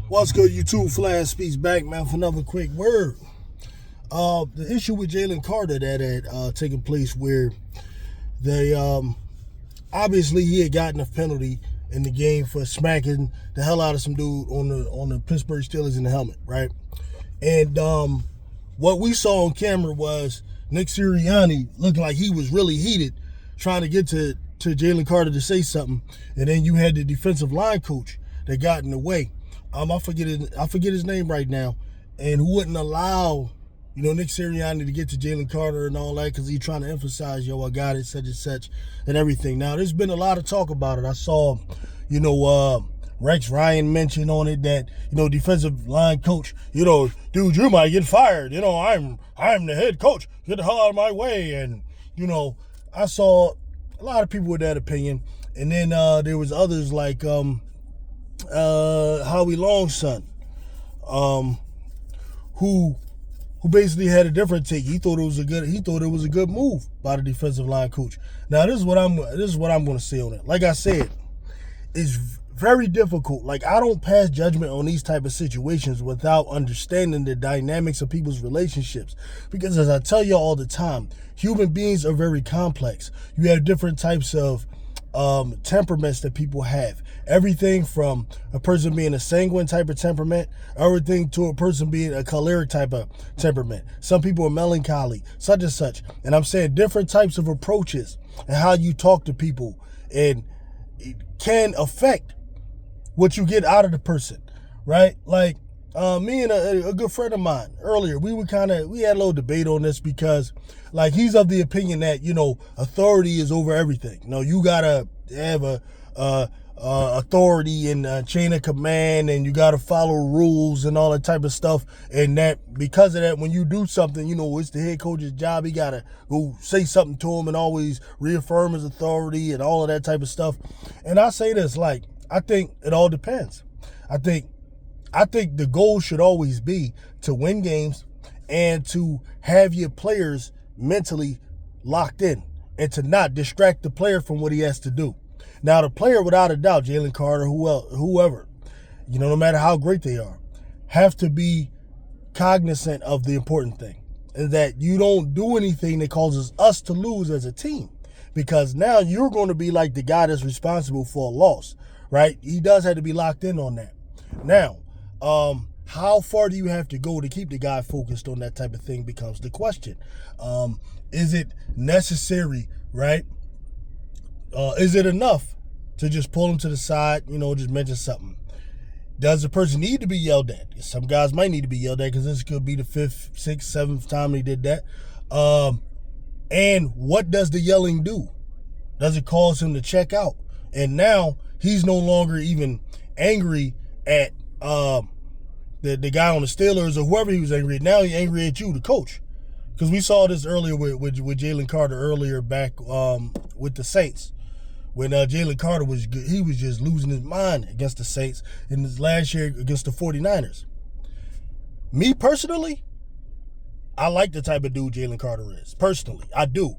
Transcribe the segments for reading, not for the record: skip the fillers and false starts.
What's good, YouTube? Flash speaks back, man, for another quick word. The issue with Jalen Carter that had taken place where they obviously he had gotten a penalty in the game for smacking the hell out of some dude on the Pittsburgh Steelers in the helmet, right? And what we saw on camera was Nick Sirianni looking like he was really heated, trying to get to Jalen Carter to say something, and then you had the defensive line coach that got in the way. I forget his name right now, and who wouldn't allow, Nick Sirianni to get to Jalen Carter and all that because he's trying to emphasize, I got it, such and such, and everything. Now, there's been a lot of talk about it. I saw, Rex Ryan mentioned on it that, defensive line coach, dude, you might get fired. I'm the head coach. Get the hell out of my way. And, I saw a lot of people with that opinion. And then there was others like Howie Long's son, who basically had a different take. He thought it was a good move by the defensive line coach. Now this is what I'm going to say on it. Like I said, it's very difficult. Like, I don't pass judgment on these type of situations without understanding the dynamics of people's relationships. Because as I tell you all the time, human beings are very complex. You have different types of temperaments that people have. Everything from a person being a sanguine type of temperament, everything to a person being a choleric type of temperament. Some people are melancholy, such and such. And I'm saying different types of approaches and how you talk to people, and it can affect what you get out of the person, right? Like me and a good friend of mine earlier, we had a little debate on this because, like, he's of the opinion that authority is over everything. You gotta have a authority and a chain of command, and you gotta follow rules and all that type of stuff. And that because of that, when you do something, it's the head coach's job. He gotta go say something to him and always reaffirm his authority and all of that type of stuff. And I say this, like, I think it all depends. I think the goal should always be to win games and to have your players mentally locked in and to not distract the player from what he has to do. Now, the player, without a doubt, Jalen Carter, whoever, no matter how great they are, have to be cognizant of the important thing, and that you don't do anything that causes us to lose as a team, because now you're going to be like the guy that's responsible for a loss. Right? He does have to be locked in on that. Now, how far do you have to go to keep the guy focused on that type of thing becomes the question. Is it necessary, right? Is it enough to just pull him to the side, just mention something? Does the person need to be yelled at? Some guys might need to be yelled at because this could be the 5th, 6th, 7th time they did that. And what does the yelling do? Does it cause him to check out? And now he's no longer even angry at the guy on the Steelers or whoever he was angry at. Now he's angry at you, the coach. Because we saw this earlier with Jalen Carter earlier back with the Saints. When Jalen Carter was good, he was just losing his mind against the Saints in his last year against the 49ers. Me personally, I like the type of dude Jalen Carter is. Personally, I do.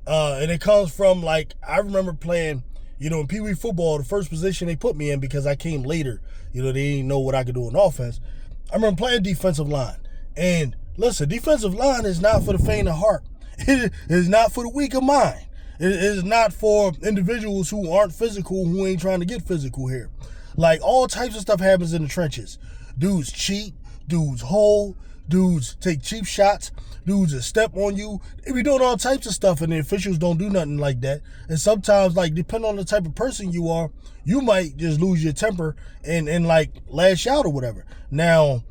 And it comes from, like, I remember playing, in Pee Wee football, the first position they put me in because I came later. They didn't know what I could do on offense. I remember playing defensive line. And listen, defensive line is not for the faint of heart. It is not for the weak of mind. It is not for individuals who aren't physical, who ain't trying to get physical here. Like, all types of stuff happens in the trenches. Dudes cheat. Dudes hold. Dudes take cheap shots. Dudes that step on you. They be doing all types of stuff, and the officials don't do nothing like that. And sometimes, like, depending on the type of person you are, you might just lose your temper and like, lash out or whatever. Now,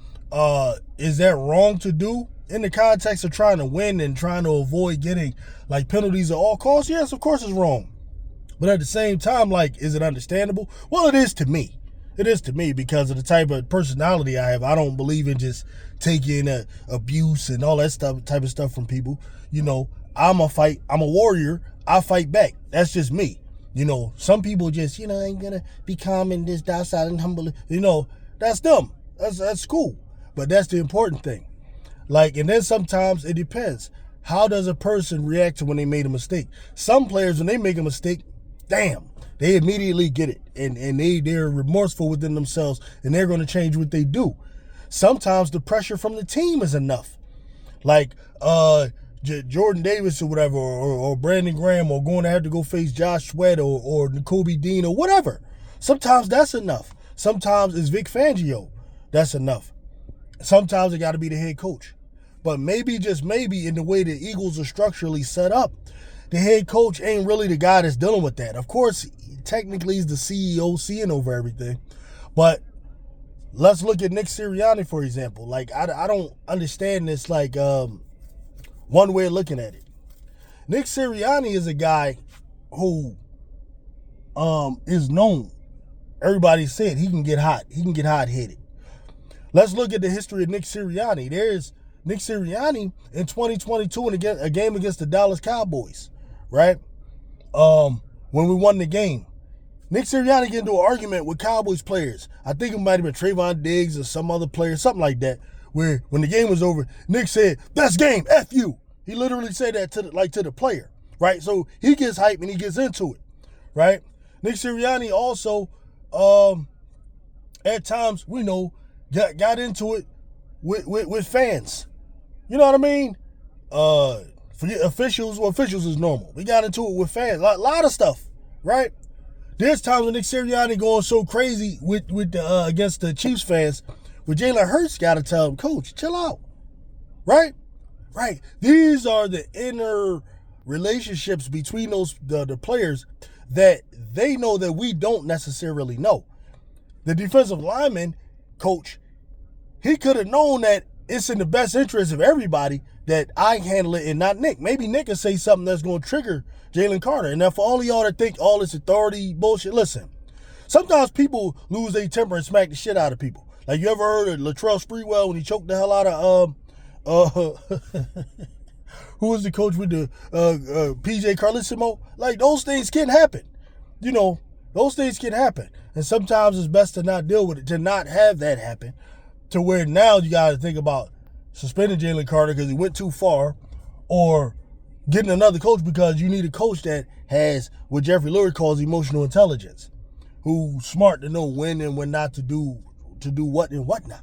is that wrong to do in the context of trying to win and trying to avoid getting, like, penalties at all costs? Yes, of course it's wrong. But at the same time, like, is it understandable? Well, it is to me. It is to me because of the type of personality I have. I don't believe in just taking abuse and all that type of stuff from people. I'm a warrior. I fight back. That's just me. Some people just, ain't gonna be calm and just docile and humble. That's them. That's cool. But that's the important thing. Like, and then sometimes it depends. How does a person react to when they made a mistake? Some players, when they make a mistake, damn, they immediately get it. And they're remorseful within themselves, and they're going to change what they do. Sometimes the pressure from the team is enough. Like Jordan Davis or whatever, or Brandon Graham, or going to have to go face Josh Sweat or Nakobe Dean or whatever. Sometimes that's enough. Sometimes it's Vic Fangio. That's enough. Sometimes it got to be the head coach. But maybe, just maybe, in the way the Eagles are structurally set up, the head coach ain't really the guy that's dealing with that. Of course, technically he's the CEO seeing over everything. But let's look at Nick Sirianni, for example. Like, I don't understand this, like, one way of looking at it. Nick Sirianni is a guy who is known. Everybody said he can get hot. He can get hot-headed. Let's look at the history of Nick Sirianni. There's Nick Sirianni in 2022 in a game against the Dallas Cowboys, right? When we won the game. Nick Sirianni get into an argument with Cowboys players. I think it might have been Trayvon Diggs or some other player, something like that, where when the game was over, Nick said, "Best game, F you." He literally said that to the player, right? So he gets hyped and he gets into it, right? Nick Sirianni also, at times, we know, got into it with fans. You know what I mean? Forget officials. Well, officials is normal. We got into it with fans. A lot of stuff, right? There's times when Nick Sirianni going so crazy with the against the Chiefs fans, where Jalen Hurts got to tell him, "Coach, chill out," right? Right. These are the inner relationships between the players that they know that we don't necessarily know. The defensive lineman coach, he could have known that it's in the best interest of everybody that I handle it and not Nick. Maybe Nick will say something that's going to trigger Jalen Carter. And now for all of y'all that think all this authority bullshit, listen, sometimes people lose their temper and smack the shit out of people. Like, you ever heard of Latrell Sprewell when he choked the hell out of who was the coach with the PJ Carlesimo? Like, those things can happen. You know, those things can happen. And sometimes it's best to not deal with it, to not have that happen, to where now you got to think about suspending Jalen Carter because he went too far, or getting another coach because you need a coach that has what Jeffrey Lurie calls emotional intelligence, who's smart to know when and when not to do what and what not.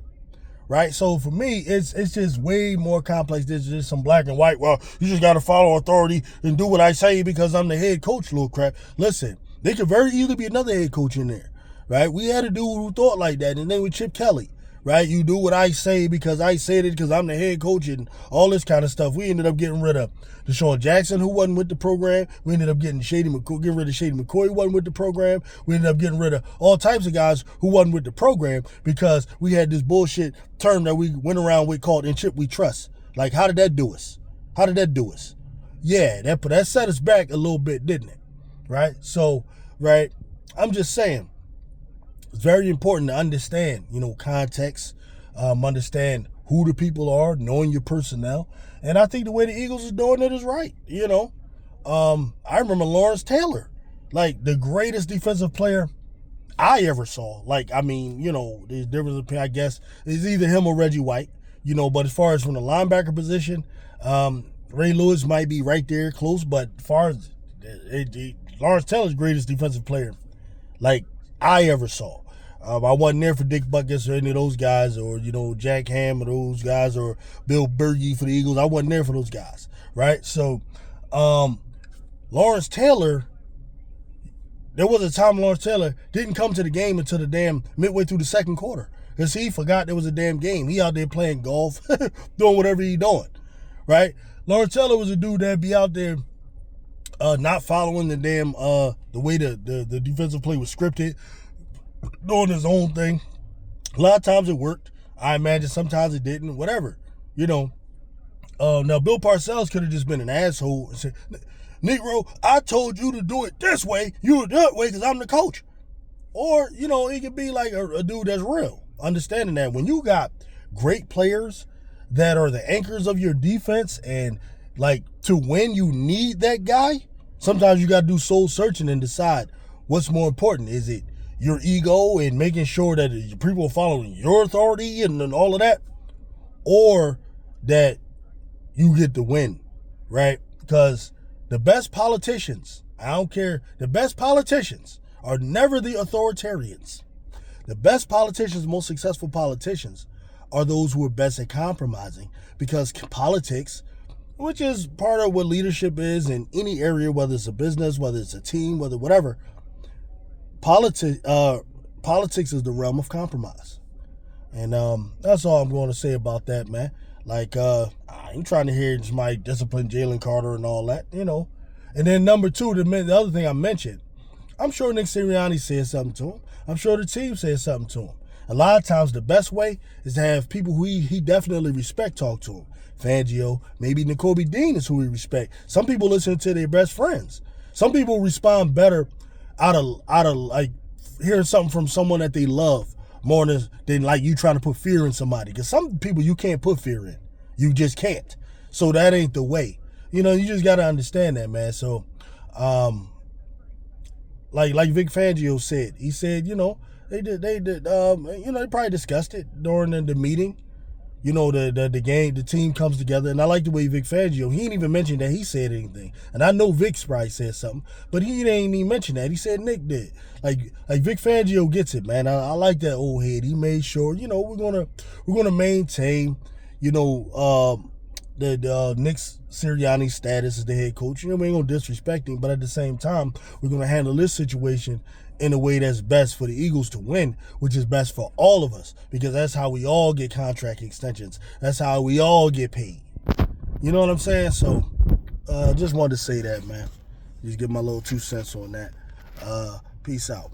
Right? So for me, it's just way more complex than just some black and white. Well, you just got to follow authority and do what I say because I'm the head coach, little crap. Listen, there could very easily be another head coach in there, right? We had a dude who thought like that, and then with Chip Kelly, right? You do what I say because I said it because I'm the head coach and all this kind of stuff. We ended up getting rid of Deshaun Jackson, who wasn't with the program. We ended up getting rid of Shady McCoy, who wasn't with the program. We ended up getting rid of all types of guys who wasn't with the program because we had this bullshit term that we went around with called "In Chip We Trust." Like, how did that do us? Yeah, that set us back a little bit, didn't it? Right? So, right, I'm just saying, it's very important to understand, context, understand who the people are, knowing your personnel. And I think the way the Eagles is doing it is right, I remember Lawrence Taylor, like the greatest defensive player I ever saw. Like, I mean, there's difference, I guess, it's either him or Reggie White, but as far as from the linebacker position, Ray Lewis might be right there close, but as far as Lawrence Taylor's greatest defensive player, like, I ever saw. I wasn't there for Dick Butkus or any of those guys, or, Jack Ham or those guys, or Bill Bergey for the Eagles. I wasn't there for those guys, right? So, Lawrence Taylor, there was a time Lawrence Taylor didn't come to the game until the damn midway through the second quarter, because he forgot there was a damn game. He out there playing golf, doing whatever he doing, right? Lawrence Taylor was a dude that'd be out there not following the damn, the way the defensive play was scripted, doing his own thing. A lot of times it worked. I imagine sometimes it didn't, whatever, Now, Bill Parcells could have just been an asshole and said, "Negro, I told you to do it this way. You do it that way because I'm the coach." Or, he could be like a dude that's real, understanding that when you got great players that are the anchors of your defense, and like to win, you need that guy. Sometimes you got to do soul searching and decide what's more important. Is it your ego and making sure that people are following your authority and all of that, or that you get the win, right? Because the best politicians, I don't care. The best politicians are never the authoritarians. The best politicians, most successful politicians, are those who are best at compromising, because politics, which is part of what leadership is in any area, whether it's a business, whether it's a team, whether whatever, politics is the realm of compromise. And that's all I'm going to say about that, man. Like, I ain't trying to hear somebody discipline Jalen Carter and all that, you know. And then number two, the other thing I mentioned, I'm sure Nick Sirianni said something to him. I'm sure the team said something to him. A lot of times the best way is to have people who he definitely respect talk to him. Fangio, maybe N'Kobe Dean is who we respect. Some people listen to their best friends. Some people respond better out of like hearing something from someone that they love more than like you trying to put fear in somebody. Because some people you can't put fear in. You just can't. So that ain't the way. You know, you just got to understand that, man. So, like Vic Fangio said, he said, you know, they probably discussed it during the meeting. You know, the game, the team comes together, and I like the way Vic Fangio, he didn't even mention that he said anything. And I know Vic's probably said something, but he didn't even mention that. He said Nick did. Like Vic Fangio gets it, man. I like that old head. He made sure, you know, we're gonna maintain, you know, the Nick's Sirianni status as the head coach. You know, we ain't gonna disrespect him, but at the same time, we're gonna handle this situation in a way that's best for the Eagles to win, which is best for all of us, because that's how we all get contract extensions. That's how we all get paid. You know what I'm saying? So, just wanted to say that, man. Just give my little 2 cents on that. Peace out.